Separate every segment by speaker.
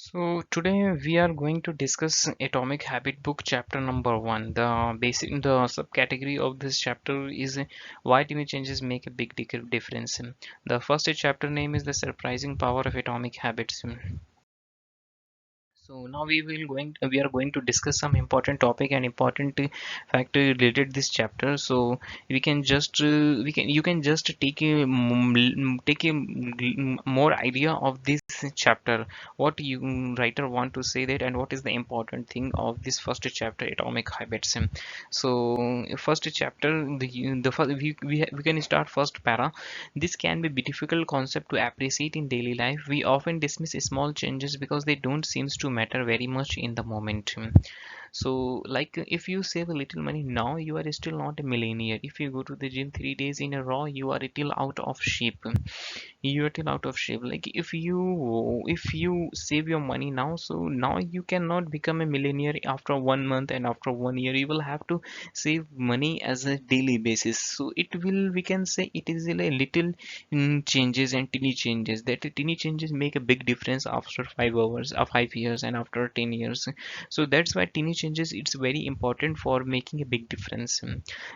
Speaker 1: So today we are going to discuss Atomic Habit book chapter number 1. The subcategory of this chapter is why tiny changes make a big difference. The first chapter name is the surprising power of atomic habits. So now we are going to discuss some important topic and important fact related this chapter. So we can just we can you can just take a more idea of this chapter. What you writer want to say that and what is the important thing of this first chapter, Atomic Habits. So first chapter the first we can start first para. This can be difficult concept to appreciate in daily life. We often dismiss small changes because they don't seem to matter very much in the moment. So like if you save a little money now, you are still not a millionaire. If you go to the gym 3 days in a row, you are still out of shape. You're still out of shape. Like if you save your money now, so now you cannot become a millionaire after 1 month and after 1 year. You will have to save money as a daily basis. So it will, we can say it is a little changes and teeny changes. That teeny changes make a big difference after 5 hours, 5 years, and after 10 years. So that's why teeny changes, it's very important for making a big difference.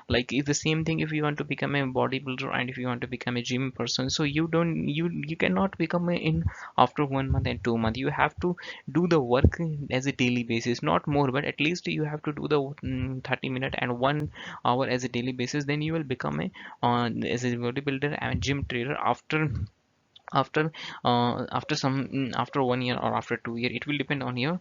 Speaker 1: Like if the same thing, if you want to become a bodybuilder and if you want to become a gym person, so you cannot become in after 1 month and 2 months. You have to do the work as a daily basis, not more, but at least you have to do the 30 minute and 1 hour as a daily basis. Then you will become a as a bodybuilder and gym trainer after after 1 year or after 2 year. It will depend on your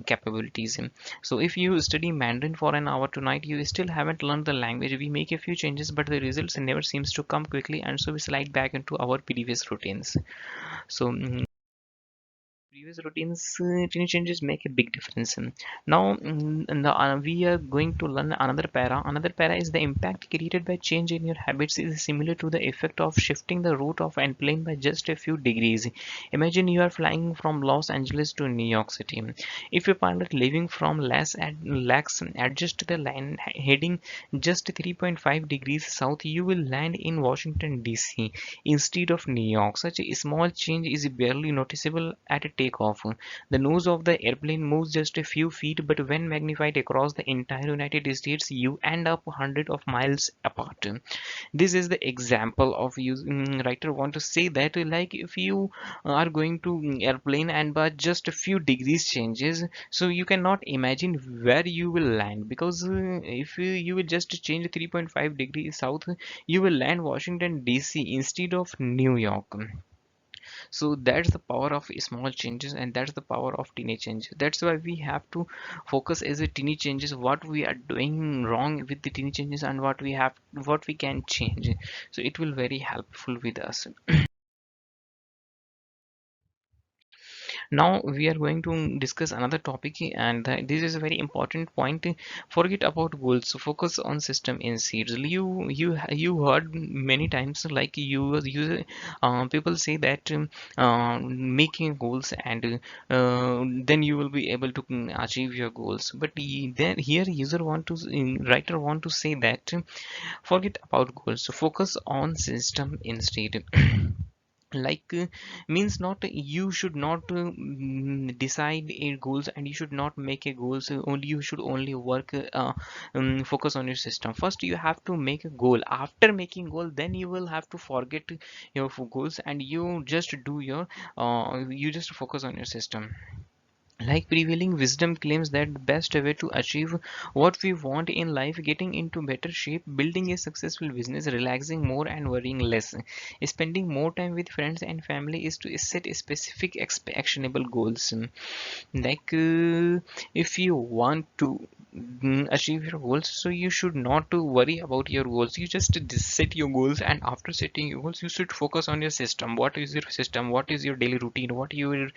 Speaker 1: capabilities. So if you study Mandarin for an hour tonight, you still haven't learned the language. We make a few changes, but the results never seems to come quickly, and so we slide back into our previous routines. So previous routines, tiny changes make a big difference. Now we are going to learn another para is the impact created by change in your habits is similar to the effect of shifting the route of an plane by just a few degrees. Imagine you are flying from Los Angeles to New York City. If your pilot leaving from Lax adjust the line heading just 3.5 degrees south, you will land in Washington DC instead of New York. Such a small change is barely noticeable at a takeoff. The nose of the airplane moves just a few feet, but when magnified across the entire United States, you end up hundreds of miles apart. This is the example of writer want to say that like if you are going to airplane and but just a few degrees changes, so you cannot imagine where you will land, because if you will just change 3.5 degrees south, you will land Washington DC instead of New York. So that's the power of small changes, and that's the power of teeny changes. That's why we have to focus as a teeny changes, what we are doing wrong with the teeny changes and what we can change. So it will very helpful with us. Now we are going to discuss another topic, and this is a very important point. Forget about goals, focus on system instead. You heard many times, like people say that making goals, and then you will be able to achieve your goals. But then here user want to writer want to say that forget about goals, so focus on system instead. Like means not, you should not decide a goals, and you should not make a goals only. You should only work focus on your system. First you have to make a goal. After making goal, then you will have to forget your goals, and you just do your you just focus on your system. Like prevailing wisdom claims that the best way to achieve what we want in life, getting into better shape, building a successful business, relaxing more and worrying less, spending more time with friends and family, is to set specific actionable goals. Like if you want to achieve your goals, so you should not to worry about your goals. You just set your goals, and after setting your goals, you should focus on your system. What is your system? What is your daily routine? What you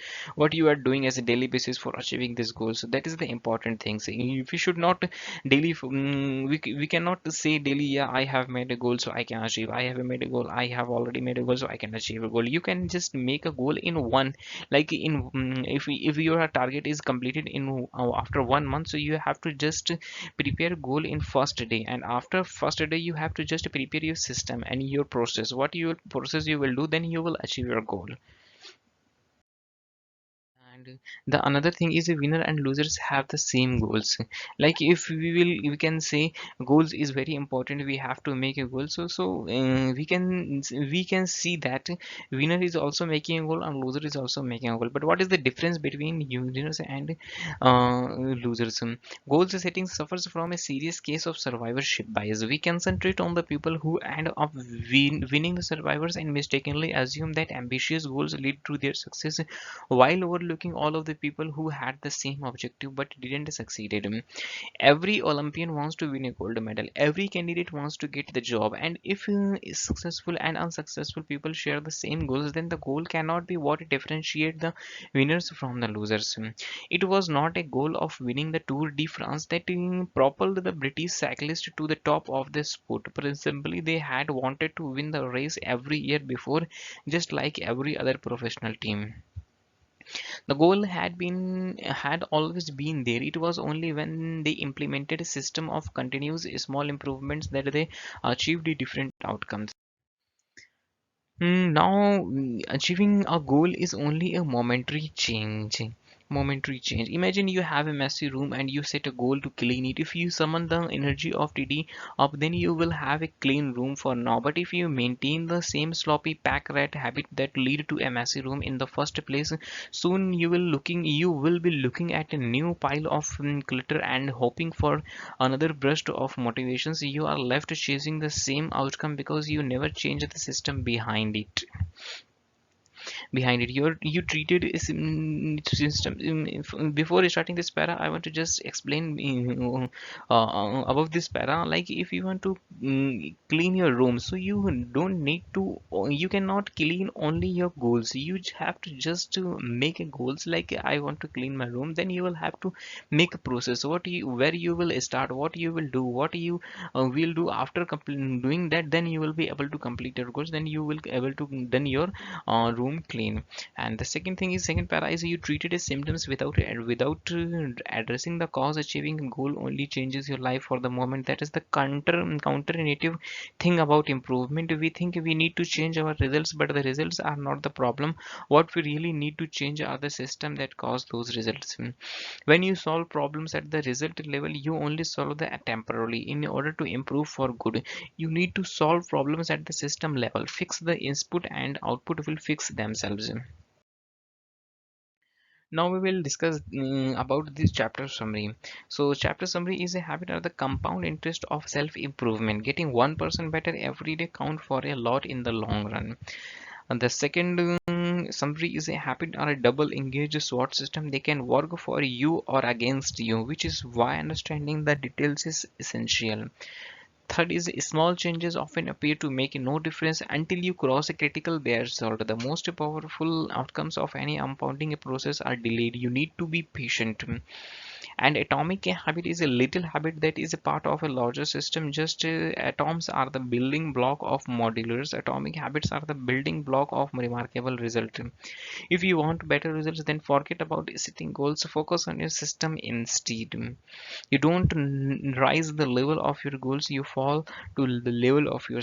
Speaker 1: are doing as a daily basis for achieving this goal? So that is the important thing. So if you should not daily we cannot say daily, yeah, I have made a goal so I can achieve. I have made a goal, I have already made a goal so I can achieve a goal. You can just make a goal in one, like in if your target is completed in after 1 month, so you have to just prepare goal in first day, and after first day you have to just prepare your system and your process, what your process you will do, then you will achieve your goal. And the another thing is a winner and losers have the same goals. Like if we can say goals is very important, we have to make a goal. We can see that winner is also making a goal and loser is also making a goal. But what is the difference between winners and losers? Goals setting suffers from a serious case of survivorship bias. We concentrate on the people who end up winning the survivors and mistakenly assume that ambitious goals lead to their success, while overlooking all of the people who had the same objective but didn't succeed. Every Olympian wants to win a gold medal. Every candidate wants to get the job. And if successful and unsuccessful people share the same goals, then the goal cannot be what differentiate the winners from the losers. It was not a goal of winning the Tour de France that propelled the British cyclist to the top of the sport. Principally, they had wanted to win the race every year before, just like every other professional team. The goal had always been there. It was only when they implemented a system of continuous small improvements that they achieved the different outcomes. Now, achieving a goal is only a momentary change. Momentary change. Imagine you have a messy room and you set a goal to clean it. If you summon the energy of TD up, then you will have a clean room for now. But if you maintain the same sloppy pack rat habit that lead to a messy room in the first place, soon you will be looking at a new pile of clutter and hoping for another burst of motivations. You are left chasing the same outcome because you never change the system behind it. You treated a system. Before starting this para, I want to just explain about this para. Like if you want to clean your room, so you don't need to, you cannot clean only your goals. You have to just make a goals. Like I want to clean my room, then you will have to make a process, where you will start, what you will do, what you will do after doing that. Then you will be able to complete your goals, then you will able to done your room clean. And the second thing is, second para is, you treated as symptoms without addressing the cause. Achieving a goal only changes your life for the moment. That is the counterintuitive thing about improvement. We think we need to change our results, but the results are not the problem. What we really need to change are the system that cause those results. When you solve problems at the result level, you only solve them temporarily. In order to improve for good, you need to solve problems at the system level. Fix the input and output will fix themselves. Now we will discuss about this chapter summary. So chapter summary is a habit or the compound interest of self improvement. Getting 1% better every day count for a lot in the long run. And the second summary is a habit or a double engaged SWOT system. They can work for you or against you, which is why understanding the details is essential. Third is, small changes often appear to make no difference until you cross a critical threshold. The most powerful outcomes of any compounding process are delayed. You need to be patient. And atomic habit is a little habit that is a part of a larger system. Just atoms are the building block of modulars. Atomic habits are the building block of remarkable result. If you want better results, then forget about setting goals. Focus on your system instead. You don't rise the level of your goals, you fall to the level of your